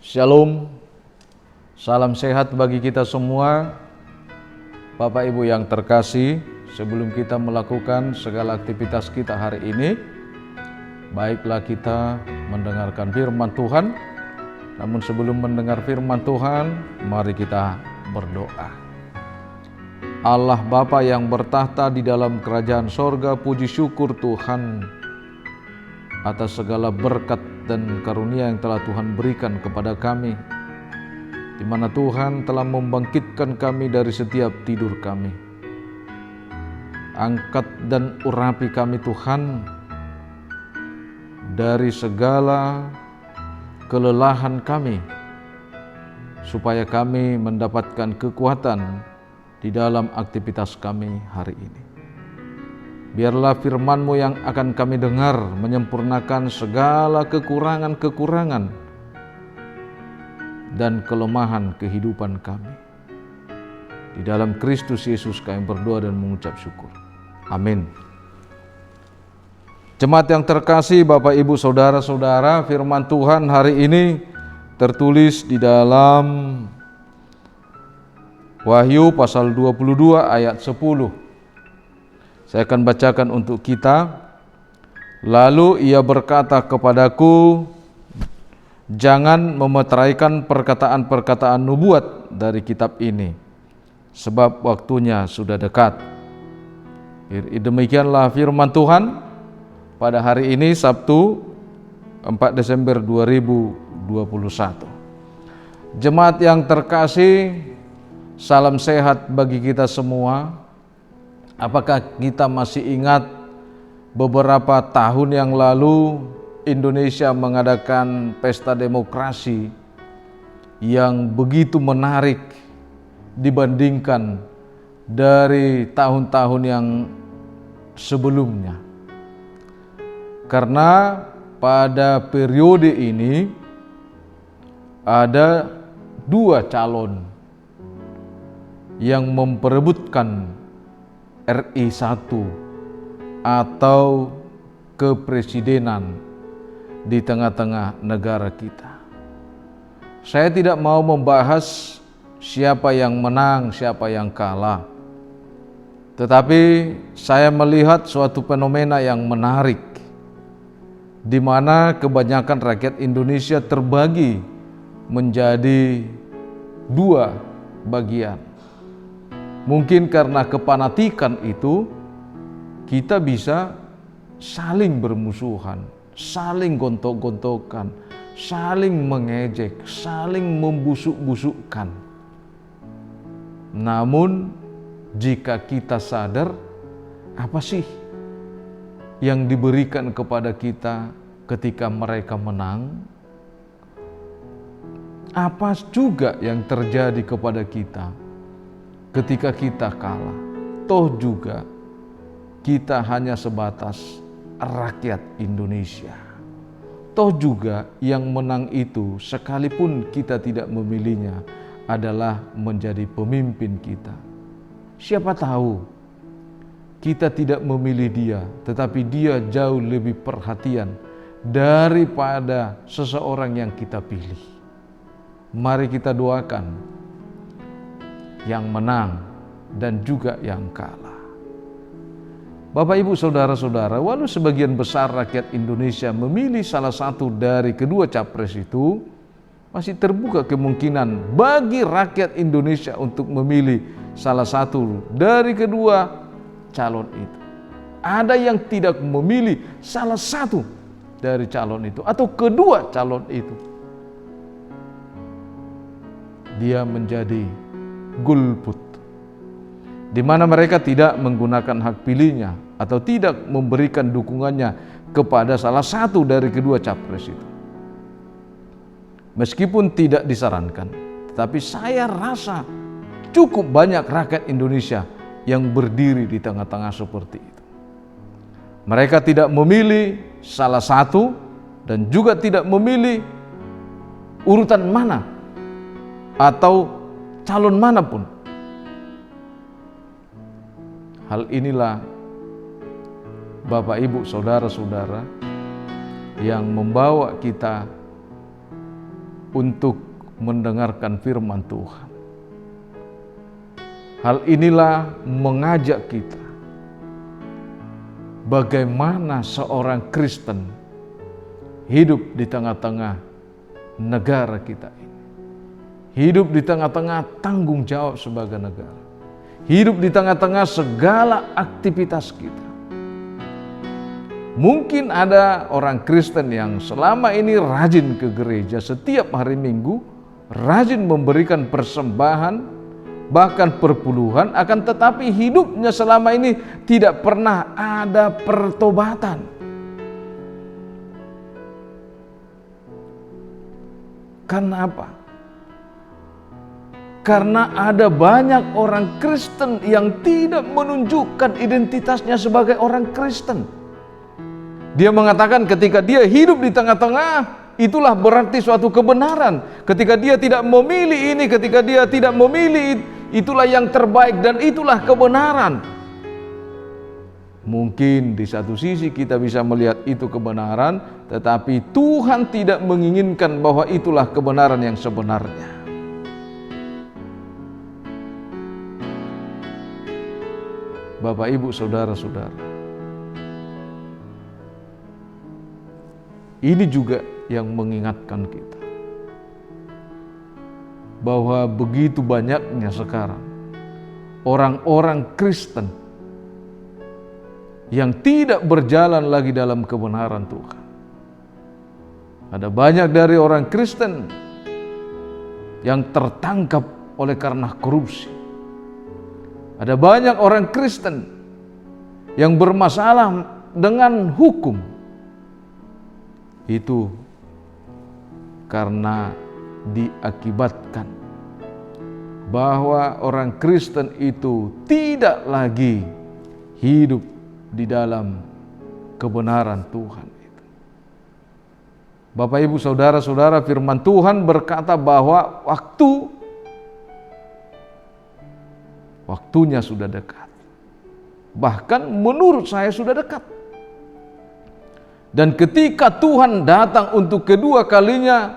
Shalom, salam sehat bagi kita semua. Bapak Ibu yang terkasih, sebelum kita melakukan segala aktivitas kita hari ini, baiklah kita mendengarkan firman Tuhan. Namun sebelum mendengar firman Tuhan, mari kita berdoa. Allah Bapa yang bertahta di dalam kerajaan sorga, puji syukur Tuhan atas segala berkat dan karunia yang telah Tuhan berikan kepada kami, di mana Tuhan telah membangkitkan kami dari setiap tidur kami. Angkat dan urapi kami Tuhan dari segala kelelahan kami, supaya kami mendapatkan kekuatan di dalam aktivitas kami hari ini. Biarlah firman-Mu yang akan kami dengar menyempurnakan segala kekurangan-kekurangan dan kelemahan kehidupan kami. Di dalam Kristus Yesus kami berdoa dan mengucap syukur. Amin. Jemaat yang terkasih, Bapak Ibu Saudara-saudara, firman Tuhan hari ini tertulis di dalam Wahyu pasal 22 ayat 10. Saya akan bacakan untuk kita. Lalu ia berkata kepadaku, jangan memeteraikan perkataan-perkataan nubuat dari kitab ini, sebab waktunya sudah dekat. Demikianlah firman Tuhan pada hari ini, Sabtu 4 Desember 2021. Jemaat yang terkasih, salam sehat bagi kita semua. Apakah kita masih ingat beberapa tahun yang lalu Indonesia mengadakan pesta demokrasi yang begitu menarik dibandingkan dari tahun-tahun yang sebelumnya? Karena pada periode ini ada dua calon yang memperebutkan RI 1 atau kepresidenan di tengah-tengah negara kita. Saya tidak mau membahas siapa yang menang, siapa yang kalah. Tetapi saya melihat suatu fenomena yang menarik, di mana kebanyakan rakyat Indonesia terbagi menjadi dua bagian. Mungkin karena kepanatikan itu, kita bisa saling bermusuhan, saling gontok-gontokan, saling mengejek, saling membusuk-busukkan. Namun, jika kita sadar, apa sih yang diberikan kepada kita ketika mereka menang? Apa juga yang terjadi kepada kita ketika kita kalah? Toh juga kita hanya sebatas rakyat Indonesia. Toh juga yang menang itu, sekalipun kita tidak memilihnya, adalah menjadi pemimpin kita. Siapa tahu kita tidak memilih dia, tetapi dia jauh lebih perhatian daripada seseorang yang kita pilih. Mari kita doakan yang menang dan juga yang kalah. Bapak Ibu Saudara-saudara, walau sebagian besar rakyat Indonesia memilih salah satu dari kedua capres itu, masih terbuka kemungkinan bagi rakyat Indonesia untuk memilih salah satu dari kedua calon itu. Ada yang tidak memilih salah satu dari calon itu atau kedua calon itu. Dia menjadi golput, di mana mereka tidak menggunakan hak pilihnya atau tidak memberikan dukungannya kepada salah satu dari kedua capres itu. Meskipun tidak disarankan, tetapi saya rasa cukup banyak rakyat Indonesia yang berdiri di tengah-tengah seperti itu. Mereka tidak memilih salah satu dan juga tidak memilih urutan mana atau calon manapun. Hal inilah Bapak Ibu Saudara-saudara yang membawa kita untuk mendengarkan firman Tuhan. Hal inilah mengajak kita bagaimana seorang Kristen hidup di tengah-tengah negara kita ini. Hidup di tengah-tengah tanggung jawab sebagai negara. Hidup di tengah-tengah segala aktivitas kita. Mungkin ada orang Kristen yang selama ini rajin ke gereja setiap hari Minggu, rajin memberikan persembahan, bahkan perpuluhan, akan tetapi hidupnya selama ini tidak pernah ada pertobatan. Karena apa? Karena ada banyak orang Kristen yang tidak menunjukkan identitasnya sebagai orang Kristen. Dia mengatakan ketika dia hidup di tengah-tengah, itulah berarti suatu kebenaran. Ketika dia tidak memilih ini, ketika dia tidak memilih, itulah yang terbaik dan itulah kebenaran. Mungkin di satu sisi kita bisa melihat itu kebenaran, tetapi Tuhan tidak menginginkan bahwa itulah kebenaran yang sebenarnya. Bapak, Ibu, saudara-saudara, ini juga yang mengingatkan kita bahwa begitu banyaknya sekarang orang-orang Kristen yang tidak berjalan lagi dalam kebenaran Tuhan. Ada banyak dari orang Kristen yang tertangkap oleh karena korupsi. Ada banyak orang Kristen yang bermasalah dengan hukum. Itu karena diakibatkan bahwa orang Kristen itu tidak lagi hidup di dalam kebenaran Tuhan itu. Bapak, Ibu, saudara-saudara, firman Tuhan berkata bahwa waktunya sudah dekat. Bahkan menurut saya sudah dekat. Dan ketika Tuhan datang untuk kedua kalinya,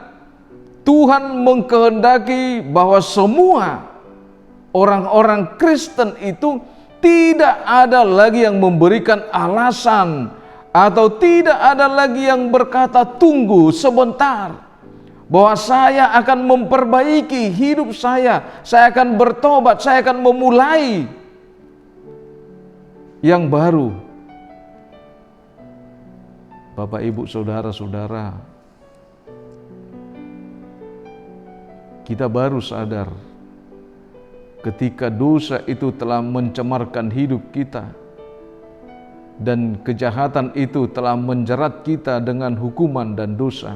Tuhan mengkehendaki bahwa semua orang-orang Kristen itu tidak ada lagi yang memberikan alasan atau tidak ada lagi yang berkata tunggu sebentar, bahwa saya akan memperbaiki hidup saya akan bertobat, saya akan memulai yang baru. Bapak, Ibu, saudara-saudara, kita baru sadar ketika dosa itu telah mencemarkan hidup kita dan kejahatan itu telah menjerat kita dengan hukuman dan dosa.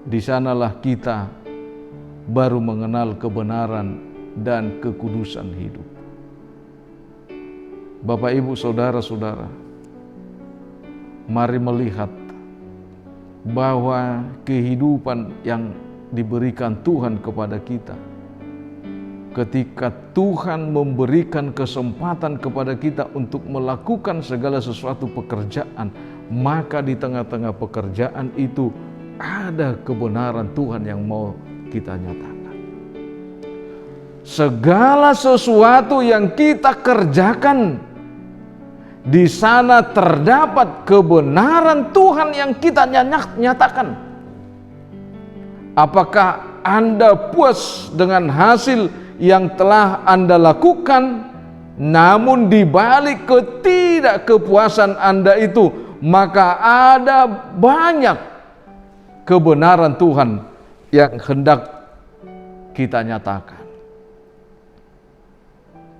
Di sanalah kita baru mengenal kebenaran dan kekudusan hidup. Bapak, Ibu, saudara-saudara, mari melihat bahwa kehidupan yang diberikan Tuhan kepada kita, ketika Tuhan memberikan kesempatan kepada kita untuk melakukan segala sesuatu pekerjaan, maka di tengah-tengah pekerjaan itu ada kebenaran Tuhan yang mau kita nyatakan. Segala sesuatu yang kita kerjakan, di sana terdapat kebenaran Tuhan yang kita nyatakan. Apakah Anda puas dengan hasil yang telah Anda lakukan? Namun di balik ketidakkepuasan Anda itu, maka ada banyak kebenaran Tuhan yang hendak kita nyatakan.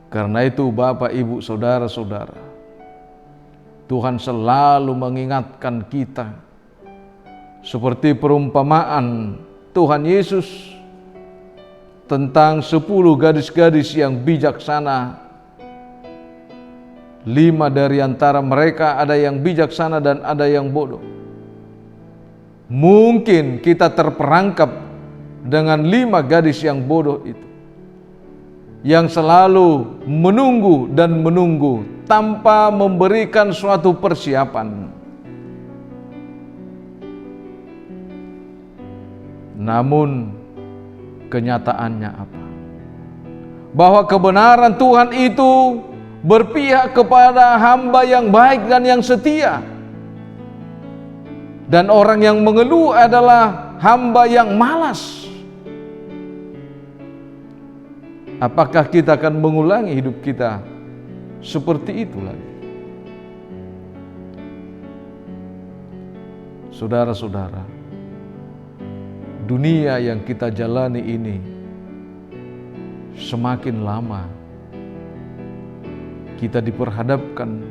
Karena itu Bapak, Ibu, saudara-saudara, Tuhan selalu mengingatkan kita seperti perumpamaan Tuhan Yesus tentang 10 gadis-gadis yang bijaksana. 5 dari antara mereka ada yang bijaksana dan ada yang bodoh. Mungkin kita terperangkap dengan 5 gadis yang bodoh itu, yang selalu menunggu dan menunggu tanpa memberikan suatu persiapan. Namun kenyataannya apa? Bahwa kebenaran Tuhan itu berpihak kepada hamba yang baik dan yang setia. Dan orang yang mengeluh adalah hamba yang malas. Apakah kita akan mengulangi hidup kita seperti itu lagi? Saudara-saudara, dunia yang kita jalani ini semakin lama kita diperhadapkan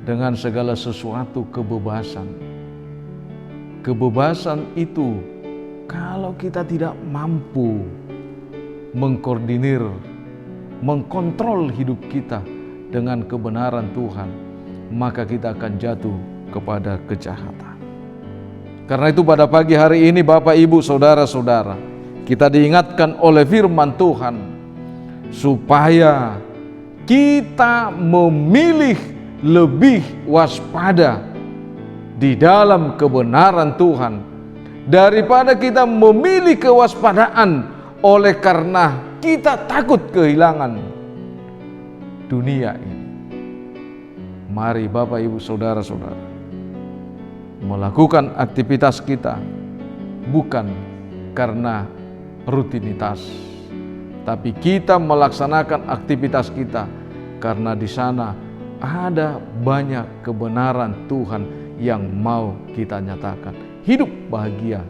dengan segala sesuatu kebebasan. Kebebasan itu kalau kita tidak mampu mengkoordinir, mengkontrol hidup kita dengan kebenaran Tuhan, maka kita akan jatuh kepada kejahatan. Karena itu pada pagi hari ini Bapak, Ibu, Saudara-saudara, kita diingatkan oleh firman Tuhan supaya kita memilih lebih waspada di dalam kebenaran Tuhan daripada kita memilih kewaspadaan oleh karena kita takut kehilangan dunia ini. Mari Bapak, Ibu, Saudara-saudara, melakukan aktivitas kita bukan karena rutinitas, tapi kita melaksanakan aktivitas kita karena di sana ada banyak kebenaran Tuhan yang mau kita nyatakan. Hidup bahagia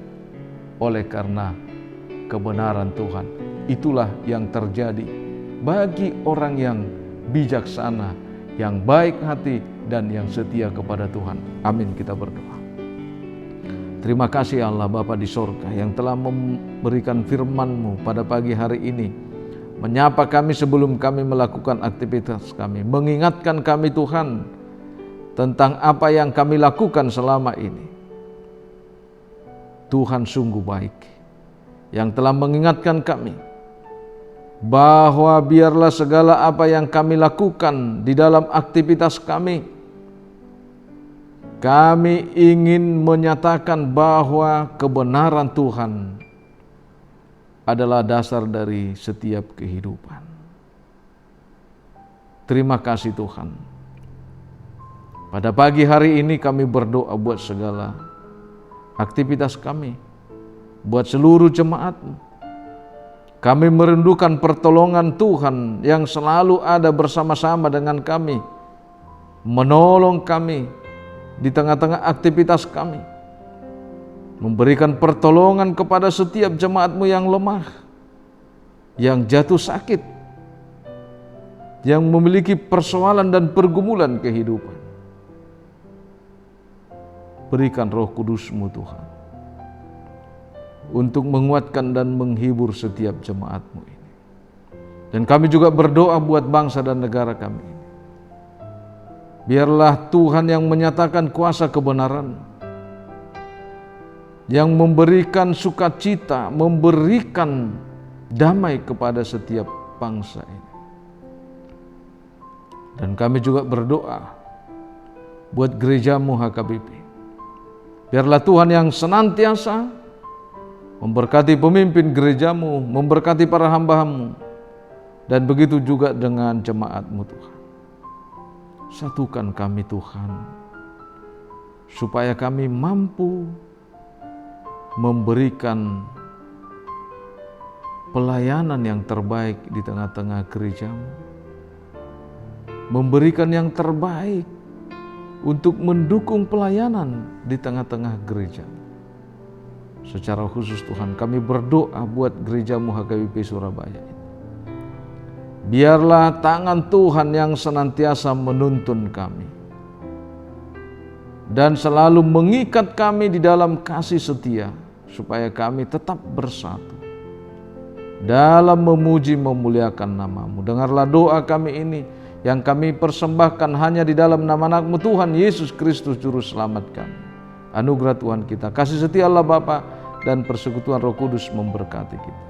oleh karena kebenaran Tuhan. Itulah yang terjadi bagi orang yang bijaksana, yang baik hati, dan yang setia kepada Tuhan. Amin, kita berdoa. Terima kasih Allah Bapa di sorga yang telah memberikan firman-Mu pada pagi hari ini, menyapa kami sebelum kami melakukan aktivitas kami, mengingatkan kami Tuhan tentang apa yang kami lakukan selama ini. Tuhan sungguh baik yang telah mengingatkan kami bahwa biarlah segala apa yang kami lakukan di dalam aktivitas kami ingin menyatakan bahwa kebenaran Tuhan adalah dasar dari setiap kehidupan. Terima kasih Tuhan. Pada pagi hari ini kami berdoa buat segala aktivitas kami, buat seluruh jemaat-Mu. Kami merindukan pertolongan Tuhan yang selalu ada bersama-sama dengan kami, menolong kami di tengah-tengah aktivitas kami, memberikan pertolongan kepada setiap jemaat-Mu yang lemah, yang jatuh sakit, yang memiliki persoalan dan pergumulan kehidupan. Berikan Roh Kudus-Mu Tuhan untuk menguatkan dan menghibur setiap jemaat-Mu ini. Dan kami juga berdoa buat bangsa dan negara kami ini. Biarlah Tuhan yang menyatakan kuasa kebenaran, yang memberikan sukacita, memberikan damai kepada setiap bangsa ini. Dan kami juga berdoa buat gereja-Mu HKBP. Biarlah Tuhan yang senantiasa memberkati pemimpin gereja-Mu, memberkati para hamba-Mu, dan begitu juga dengan jemaat-Mu Tuhan. Satukan kami Tuhan, supaya kami mampu memberikan pelayanan yang terbaik di tengah-tengah gereja-Mu, memberikan yang terbaik untuk mendukung pelayanan di tengah-tengah gereja. Secara khusus Tuhan, kami berdoa buat gereja-Mu HKBP Surabaya ini. Biarlah tangan Tuhan yang senantiasa menuntun kami dan selalu mengikat kami di dalam kasih setia, supaya kami tetap bersatu dalam memuji memuliakan nama-Mu. Dengarlah doa kami ini yang kami persembahkan hanya di dalam nama anak-Mu Tuhan Yesus Kristus Juru Selamat kami. Anugerah Tuhan kita, kasih setia Allah Bapa dan persekutuan Roh Kudus memberkati kita.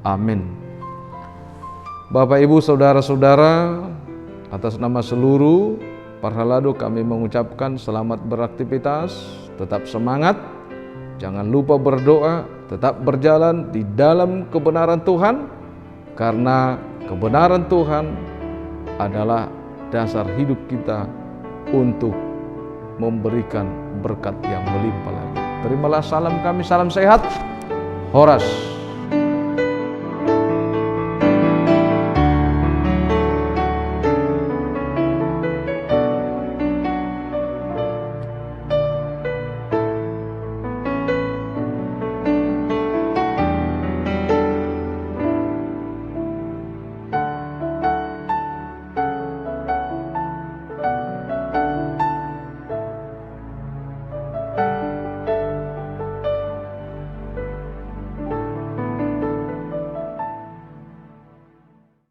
Amin. Bapak, Ibu, Saudara-saudara, atas nama seluruh Parhalado kami mengucapkan selamat beraktivitas, tetap semangat, jangan lupa berdoa, tetap berjalan di dalam kebenaran Tuhan, karena kebenaran Tuhan adalah dasar hidup kita untuk memberikan berkat yang melimpah lagi. Terimalah salam kami, salam sehat, Horas.